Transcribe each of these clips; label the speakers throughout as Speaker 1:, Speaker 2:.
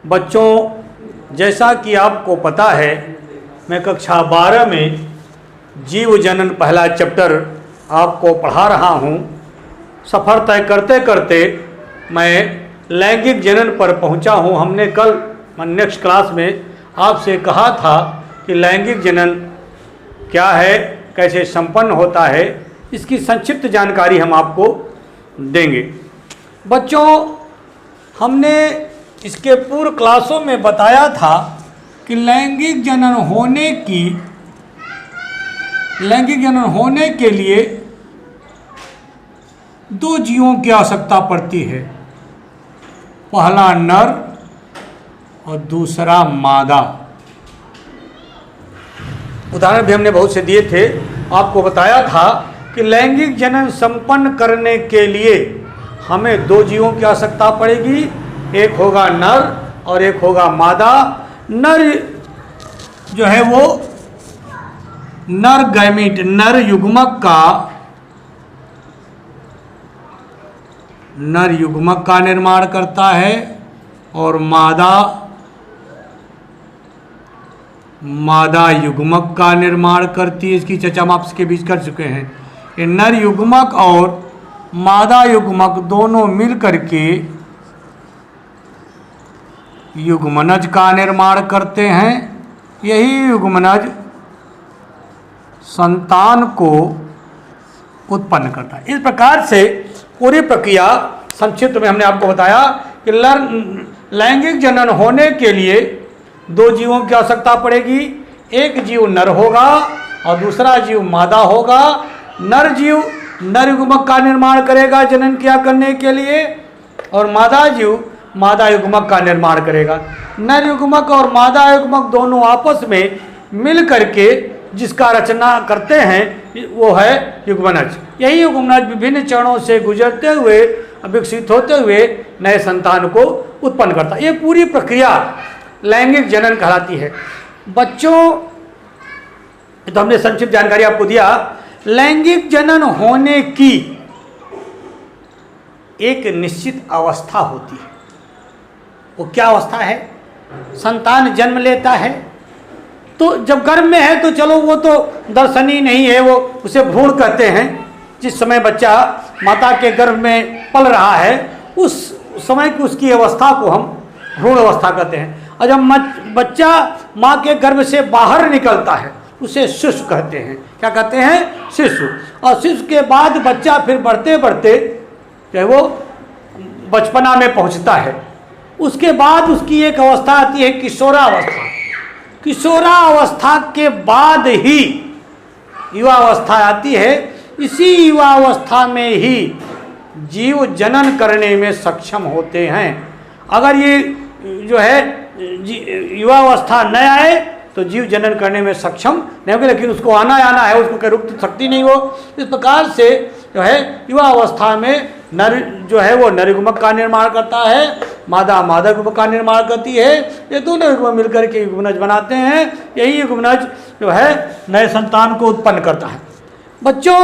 Speaker 1: बच्चों, जैसा कि आपको पता है, मैं कक्षा 12 में जीव जनन पहला चैप्टर आपको पढ़ा रहा हूँ। सफ़र तय करते करते मैं लैंगिक जनन पर पहुँचा हूँ। हमने कल नेक्स्ट क्लास में आपसे कहा था कि लैंगिक जनन क्या है, कैसे संपन्न होता है, इसकी संक्षिप्त जानकारी हम आपको देंगे। बच्चों, हमने इसके पूर्व क्लासों में बताया था कि लैंगिक जनन होने के लिए दो जीवों की आवश्यकता पड़ती है, पहला नर और दूसरा मादा। उदाहरण भी हमने बहुत से दिए थे। आपको बताया था कि लैंगिक जनन संपन्न करने के लिए हमें दो जीवों की आवश्यकता पड़ेगी, एक होगा नर और एक होगा मादा। नर जो है वो नर गैमीट, नर युग्मक का निर्माण करता है और मादा युग्मक का निर्माण करती है। इसकी चर्चा हम आपके बीच कर चुके हैं। ये नर युग्मक और मादा युग्मक दोनों मिल करके युग्मनज का निर्माण करते हैं। यही युग्मनज संतान को उत्पन्न करता है। इस प्रकार से पूरी प्रक्रिया संक्षिप्त में हमने आपको बताया कि लैंगिक जनन होने के लिए दो जीवों की आवश्यकता पड़ेगी। एक जीव नर होगा और दूसरा जीव मादा होगा। नर जीव नर युग्मक का निर्माण करेगा जनन क्रिया करने के लिए, और मादा जीव मादा युग्मक का निर्माण करेगा। नर युग्मक और मादा युग्मक दोनों आपस में मिल करके जिसका रचना करते हैं वो है युग्मनज। यही युग्मनज विभिन्न चरणों से गुजरते हुए विकसित होते हुए नए संतान को उत्पन्न करता है। ये पूरी प्रक्रिया लैंगिक जनन कहलाती है। बच्चों, तो हमने संक्षिप्त जानकारी आपको दिया। लैंगिक जनन होने की एक निश्चित अवस्था होती है। वो क्या अवस्था है? संतान जन्म लेता है तो जब गर्भ में है तो चलो वो तो दर्शनीय नहीं है, वो उसे भ्रूण कहते हैं। जिस समय बच्चा माता के गर्भ में पल रहा है उस समय की उसकी अवस्था को हम भ्रूण अवस्था कहते हैं। और जब बच्चा माँ के गर्भ से बाहर निकलता है उसे शिशु कहते हैं। क्या कहते हैं? शिशु। और शिशु के बाद बच्चा फिर बढ़ते बढ़ते जो वो बचपना में पहुँचता है। उसके बाद उसकी एक अवस्था आती है किशोरावस्था। किशोरावस्था के बाद ही युवावस्था आती है। इसी युवावस्था में ही जीव जनन करने में सक्षम होते हैं। अगर ये जो है युवावस्था न आए तो जीव जनन करने में सक्षम नहीं होगा, लेकिन उसको आना है, उसको कोई रुक सकती नहीं हो। इस प्रकार से जो है युवावस्था में नर जो है वो नर युग्मक का निर्माण करता है, मादा मादा युग्मक का निर्माण करती है। ये दोनों युग्मक मिलकर के युग्मनज बनाते हैं। यही युग्मनज जो है नए संतान को उत्पन्न करता है। बच्चों,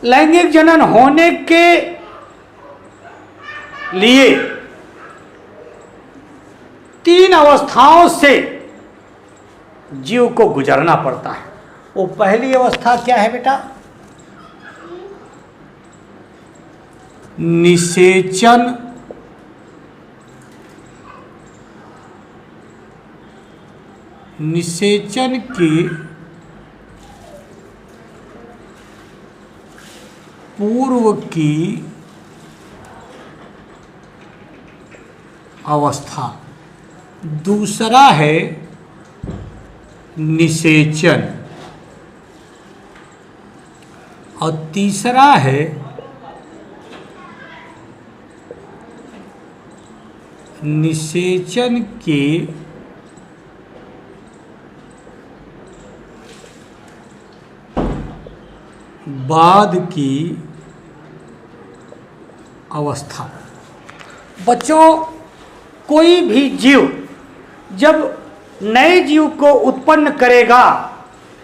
Speaker 1: लैंगिक जनन होने के लिए तीन अवस्थाओं से जीव को गुजरना पड़ता है। वो पहली अवस्था क्या है बेटा? निषेचन। निषेचन की पूर्व की अवस्था। दूसरा है निषेचन और तीसरा है निषेचन के बाद की अवस्था। बच्चों, कोई भी जीव जब नए जीव को उत्पन्न करेगा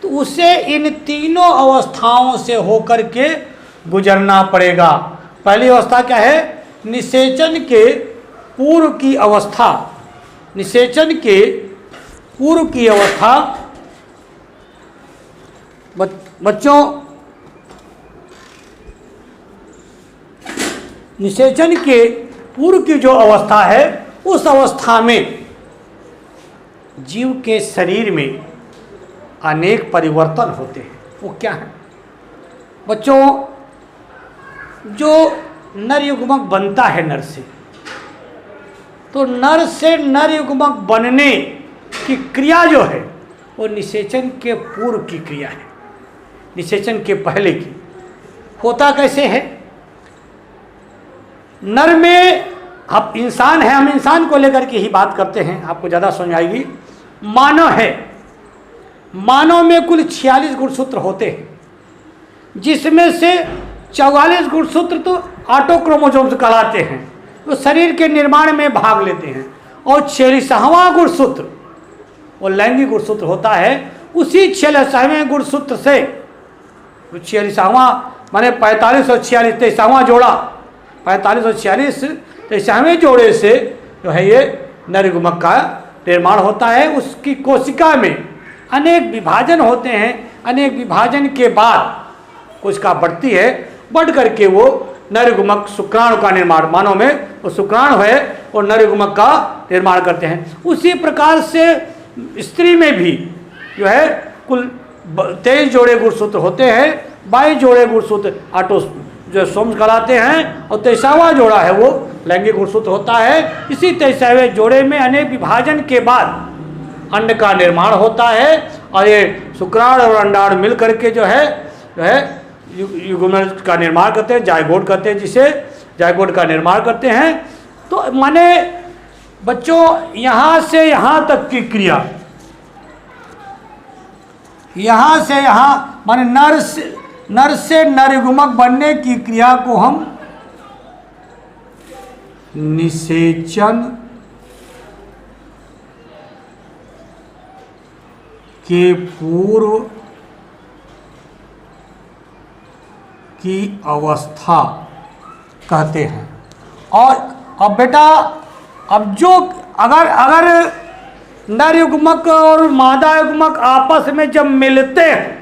Speaker 1: तो उसे इन तीनों अवस्थाओं से होकर के गुजरना पड़ेगा। पहली अवस्था क्या है? निषेचन के पूर्व की अवस्था। निषेचन के पूर्व की अवस्था बच्चों, निषेचन के पूर्व की जो अवस्था है उस अवस्था में जीव के शरीर में अनेक परिवर्तन होते हैं। वो क्या है बच्चों? जो नर युग्मक बनता है नर से, तो नर से नर युग्मक बनने की क्रिया जो है वो निषेचन के पूर्व की क्रिया है, निषेचन के पहले की। होता कैसे है? नर में, आप इंसान है, हम इंसान को लेकर के ही बात करते हैं, आपको ज़्यादा समझ आएगी। मानव है, मानव में कुल 46 गुणसूत्र होते हैं, जिसमें से 44 गुणसूत्र तो ऑटोक्रोमोसोम्स कहलाते हैं, वो शरीर के निर्माण में भाग लेते हैं, और 46वां गुणसूत्र वो लैंगिक गुणसूत्र होता है। उसी 46वें गुणसूत्र से 46वां माने 45 और 46, 23वां जोड़ा, 45 और 46 23वें जोड़े से जो है ये नर युग्मक का निर्माण होता है। उसकी कोशिका में अनेक विभाजन होते हैं, अनेक विभाजन के बाद कोशिका बढ़ती है, बढ़ करके वो नर युग्मक शुक्राणु का निर्माण, मानव में वो शुक्राणु है और नर युग्मक का निर्माण करते हैं। उसी प्रकार से स्त्री में भी जो है कुल 23 जोड़े गुणसूत्र होते हैं, 22 जोड़े गुणसूत्र ऑटो जो सोम्स कहलाते हैं, और 23वां जोड़ा है वो लैंगिक गुणसूत्र होता है। इसी 23वें जोड़े में अनेक विभाजन के बाद अंड का निर्माण होता है, और ये शुक्राणु और अंडाणु मिल करके जो है युग्मक का निर्माण करते हैं, जायगोट कहते हैं जिसे, जायगोट का निर्माण करते हैं। तो माने बच्चों यहाँ से यहाँ तक की क्रिया, यहाँ से यहाँ माने नर से नर युग्मक बनने की क्रिया को हम निषेचन के पूर्व की अवस्था कहते हैं। और अब बेटा, अब जो अगर नर युग्मक और मादा युग्मक आपस में जब मिलते हैं,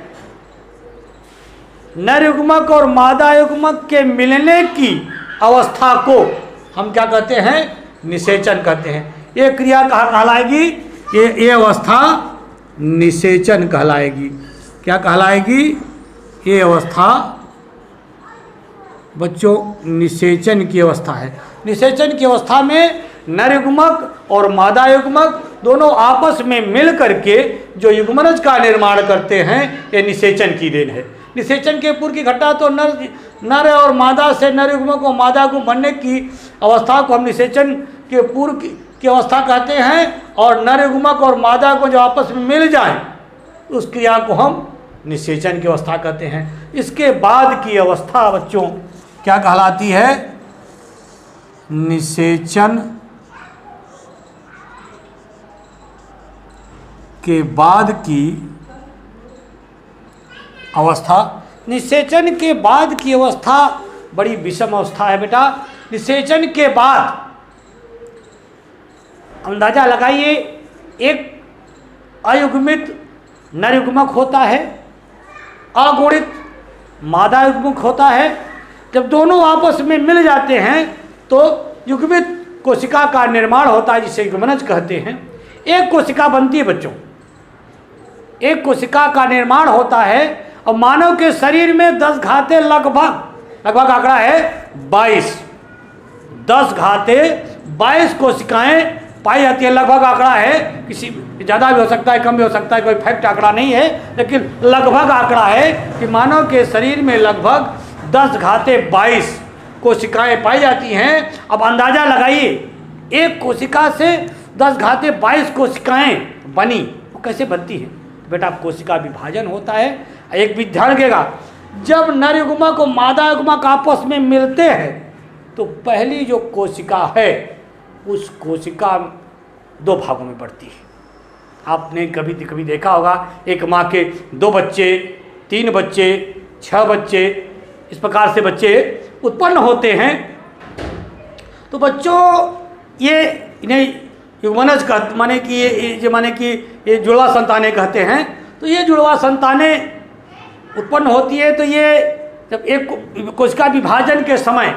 Speaker 1: नर युग्मक और मादा युग्मक के मिलने की अवस्था को हम क्या कहते हैं? निषेचन कहते हैं। ये क्रिया कहाँ कहलाएगी? ये अवस्था निषेचन कहलाएगी। क्या कहलाएगी? ये अवस्था बच्चों निषेचन की अवस्था है। निषेचन की अवस्था में नर युग्मक और मादा युग्मक दोनों आपस में मिल करके जो युग्मनज का निर्माण करते हैं, ये निषेचन की देन है। निषेचन के पूर्व की घटना तो नर और मादा से नर युग्मक और मादा को बनने की अवस्था को हम निषेचन के पूर्व की अवस्था कहते हैं, और नर युग्मक और मादा को जो आपस में मिल जाए उस क्रिया को हम निषेचन की अवस्था कहते हैं। इसके बाद की अवस्था बच्चों क्या कहलाती है? निषेचन के बाद की अवस्था। निषेचन के बाद की अवस्था बड़ी विषम अवस्था है बेटा। निषेचन के बाद अंदाजा लगाइए, एक अयुग्मित नर युग्मक होता है, अगुणित मादा युग्मक होता है। जब दोनों आपस में मिल जाते हैं तो युग्मित कोशिका का निर्माण होता है, जिसे युग्मनज कहते हैं। एक कोशिका बनती है बच्चों, एक कोशिका का निर्माण होता है, और मानव के शरीर में 10 घाते लगभग आंकड़ा है 22, 10 घाते 22 कोशिकाएं पाई जाती है। लगभग आंकड़ा है, किसी ज़्यादा भी हो सकता है, कम भी हो सकता है, कोई फैक्ट आंकड़ा नहीं है, लेकिन लगभग आंकड़ा है कि मानव के शरीर में लगभग 10 घाते 22 कोशिकाएं पाई जाती हैं। अब अंदाजा लगाइए, एक कोशिका से 10 घाते 22 कोशिकाएं बनी, वो कैसे बनती है? बेटा कोशिका विभाजन होता है। एक भी ध्यान रखिएगा, जब नर युग्मक और मादा युग्मक आपस में मिलते हैं तो पहली जो कोशिका है उस कोशिका 2 भागों में बढ़ती है। आपने कभी कभी देखा होगा, एक माँ के 2 बच्चे, 3 बच्चे, 6 बच्चे, इस प्रकार से बच्चे उत्पन्न होते हैं। तो बच्चों ये इन्हें युग्मनज कह माने कि ये जुड़वा संतानें कहते हैं। तो ये जुड़वा संतानें उत्पन्न होती है तो ये जब एक कोशिका विभाजन के समय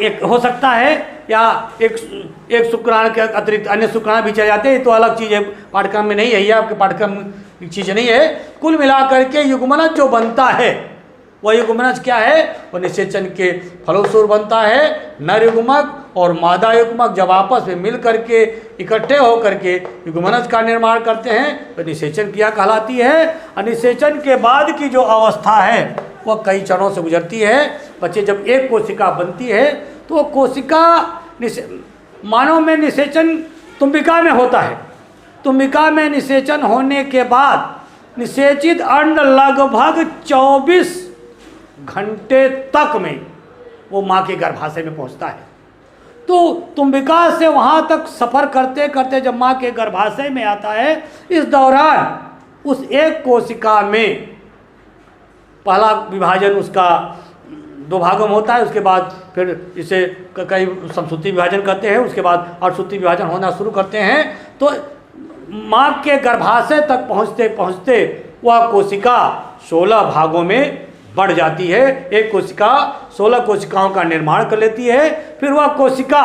Speaker 1: एक हो सकता है या एक शुक्राणु के अतिरिक्त अन्य शुक्राणु भी चले जाते हैं, तो अलग चीज़ है, पाठ्यक्रम में नहीं है, ये आपके पाठ्यक्रम की चीज़ नहीं है। कुल मिलाकर के युग्मनज जो बनता है वह युग्मनज क्या है, वो निषेचन के फलस्वरूप बनता है। नर युग्मक और मादा युग्मक जब आपस में मिल करके इकट्ठे होकर के युग्मनज का निर्माण करते हैं तो निषेचन क्रिया कहलाती है। और निषेचन के बाद की जो अवस्था है वह कई चरणों से गुजरती है। बच्चे जब एक कोशिका बनती है तो कोशिका मानव में निषेचन तुम्बिका में होता है। तुम्बिका में निषेचन होने के बाद निषेचित अंड लगभग 24 घंटे तक में वो माँ के गर्भाशय में पहुंचता है। तो तुम्बिका से वहाँ तक सफ़र करते करते जब माँ के गर्भाशय में आता है, इस दौरान उस एक कोशिका में पहला विभाजन उसका 2 भागों में होता है, उसके बाद फिर इसे कई समसूत्री विभाजन कहते हैं, उसके बाद अर्धसूत्री विभाजन होना शुरू करते हैं। तो माँ के गर्भाशय तक पहुँचते पहुँचते वह कोशिका 16 भागों में बढ़ जाती है। एक कोशिका 16 कोशिकाओं का निर्माण कर लेती है। फिर वह कोशिका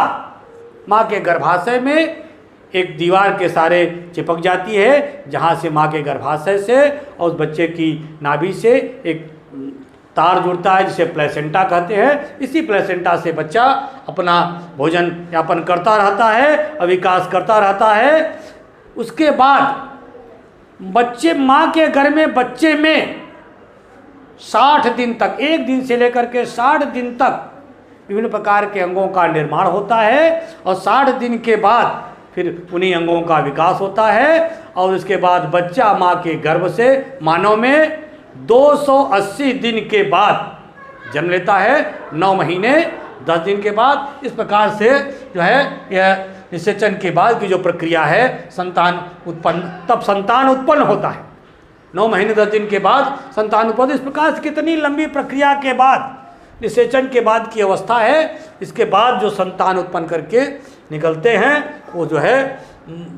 Speaker 1: माँ के गर्भाशय में एक दीवार के सारे चिपक जाती है, जहाँ से माँ के गर्भाशय से और उस बच्चे की नाभि से एक तार जुड़ता है जिसे प्लेसेंटा कहते हैं। इसी प्लेसेंटा से बच्चा अपना भोजन यापन करता रहता है और विकास करता रहता है। उसके बाद बच्चे माँ के घर में बच्चे में 60 दिन तक, एक दिन से लेकर के 60 दिन तक विभिन्न प्रकार के अंगों का निर्माण होता है और 60 दिन के बाद फिर उन्हीं अंगों का विकास होता है। और उसके बाद बच्चा माँ के गर्भ से मानव में 280 दिन के बाद जन्म लेता है, 9 महीने 10 दिन के बाद। इस प्रकार से जो है यह निषेचन के बाद की जो प्रक्रिया है संतान उत्पन्न होता है। 9 महीने 10 दिन के बाद संतान उत्पन्न। इस प्रकार से कितनी लंबी प्रक्रिया के बाद निषेचन के बाद की अवस्था है। इसके बाद जो संतान उत्पन्न करके निकलते हैं वो जो है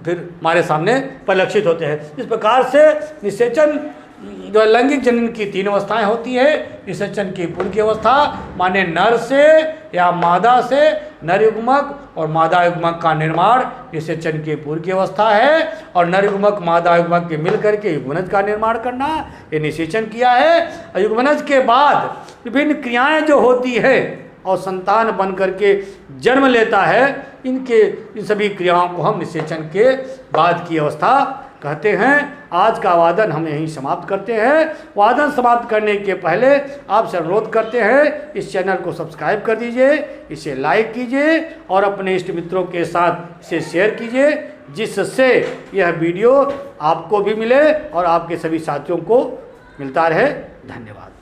Speaker 1: फिर हमारे सामने परिलक्षित होते हैं। इस प्रकार से निषेचन जो लैंगिक जनन की 3 अवस्थाएं होती है। निषेचन की पूर्व की अवस्था माने नर से या मादा से नर युग्मक और मादा युग्मक का निर्माण निषेचन की पूर्व की अवस्था है। और नर युग्मक मादा युग्मक के मिल करके युग्मनज का निर्माण करना, ये निषेचन किया है। और युग्मनज के बाद विभिन्न क्रियाएं जो होती है और संतान बन करके जन्म लेता है, इन सभी क्रियाओं को हम निषेचन के बाद की अवस्था कहते हैं। आज का वादन हम यहीं समाप्त करते हैं। वादन समाप्त करने के पहले आपसे अनुरोध करते हैं इस चैनल को सब्सक्राइब कर दीजिए, इसे लाइक कीजिए और अपने इष्ट मित्रों के साथ इसे शेयर कीजिए, जिससे यह वीडियो आपको भी मिले और आपके सभी साथियों को मिलता रहे। धन्यवाद।